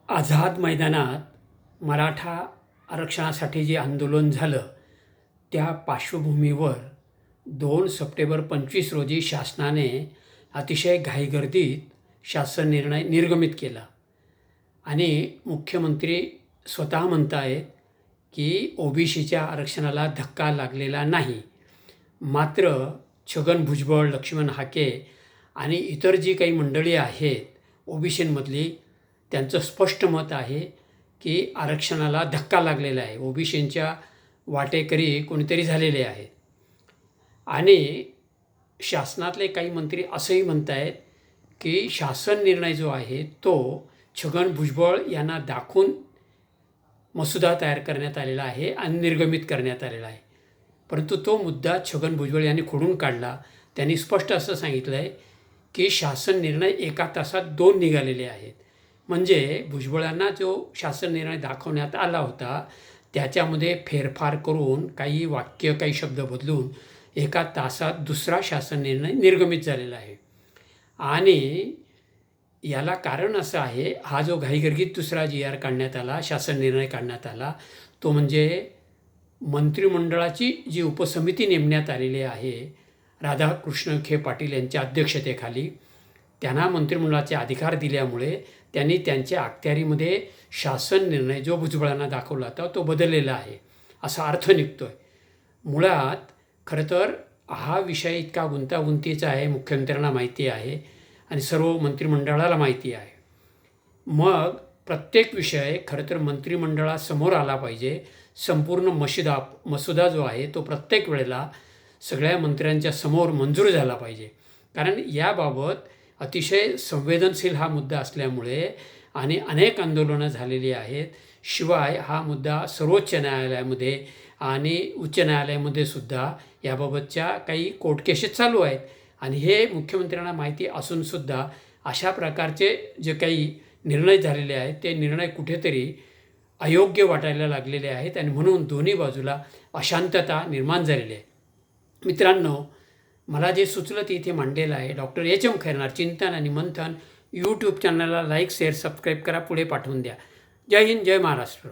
आझाद मैदानात मराठा आरक्षणासाठी जे आंदोलन झालं त्या पार्श्वभूमीवर 2 सप्टेंबर 2025 रोजी शासनाने अतिशय घाईगर्दीत शासन निर्णय निर्गमित केला आणि मुख्यमंत्री स्वतः म्हणत आहेत की ओबीसीच्या आरक्षणाला धक्का लागलेला नाही. मात्र छगन भुजबळ, लक्ष्मण हाके आणि इतर जी काही मंडळी आहेत ओबीसींमधली, त्यांचं स्पष्ट मत आहे की आरक्षणाला धक्का लागलेला आहे, ओबीसींच्या वाटेकरी कोणीतरी झालेले आहेत. आणि शासनातले काही मंत्री असंही म्हणत आहेत की शासन निर्णय जो आहे तो छगन भुजबळ यांना दाखवून मसुदा तयार करण्यात आलेला आहे आणि निर्गमित करण्यात आलेला आहे. परंतु तो मुद्दा छगन भुजबळ यांनी खोडून काढला. त्यांनी स्पष्ट असं सांगितलं आहे की शासन निर्णय 1 तासात 2 निघालेले आहेत. म्हणजे भुजबळांना जो शासन निर्णय दाखवण्यात आला होता त्याच्यामध्ये फेरफार करून काही वाक्य, काही शब्द बदलून 1 तासात दुसरा शासन निर्णय निर्गमित झालेला आहे. आणि याला कारण असं आहे, हा जो घाईगर्दीत दुसरा GR काढण्यात आला, शासन निर्णय काढण्यात आला, तो म्हणजे मंत्रिमंडळाची जी उपसमिती नेमण्यात आलेली आहे राधाकृष्ण विखे पाटील यांच्या अध्यक्षतेखाली, त्यांना मंत्रिमंडळाचे अधिकार दिल्यामुळे त्यांनी त्यांच्या अखत्यारीमध्ये शासन निर्णय जो भुजबळांना दाखवला होता तो बदललेला आहे असा अर्थ निघतो आहे. मुळात खरं तर हा विषय इतका गुंतागुंतीचा आहे, मुख्यमंत्र्यांना माहिती आहे आणि सर्व मंत्रिमंडळाला माहिती आहे. मग प्रत्येक विषय खरं तर मंत्रिमंडळासमोर आला पाहिजे. संपूर्ण मसुदा जो आहे तो प्रत्येक वेळेला सगळ्या मंत्र्यांच्या समोर मंजूर झाला पाहिजे. कारण याबाबत अतिशय संवेदनशील हा मुद्दा असल्यामुळे आणि अनेक आंदोलनं झालेली आहेत. शिवाय हा मुद्दा सर्वोच्च न्यायालयामध्ये आणि उच्च न्यायालयामध्ये सुद्धा याबाबतच्या काही कोर्ट केसेस चालू आहेत. आणि हे मुख्यमंत्र्यांना माहिती असूनसुद्धा अशा प्रकारचे जे काही निर्णय झालेले आहेत ते निर्णय कुठेतरी अयोग्य वाटायला लागलेले आहेत आणि म्हणून दोन्ही बाजूला अशांतता निर्माण झालेली आहे. मित्रांनो, मला जे सुचलं ते इथे मांडलेलं आहे. डॉक्टर HM खैरनार चिंतन आणि मंथन यूट्यूब चॅनलला लाईक, शेअर, सबस्क्राईब करा, पुढे पाठवून द्या. जय हिंद, जय महाराष्ट्र.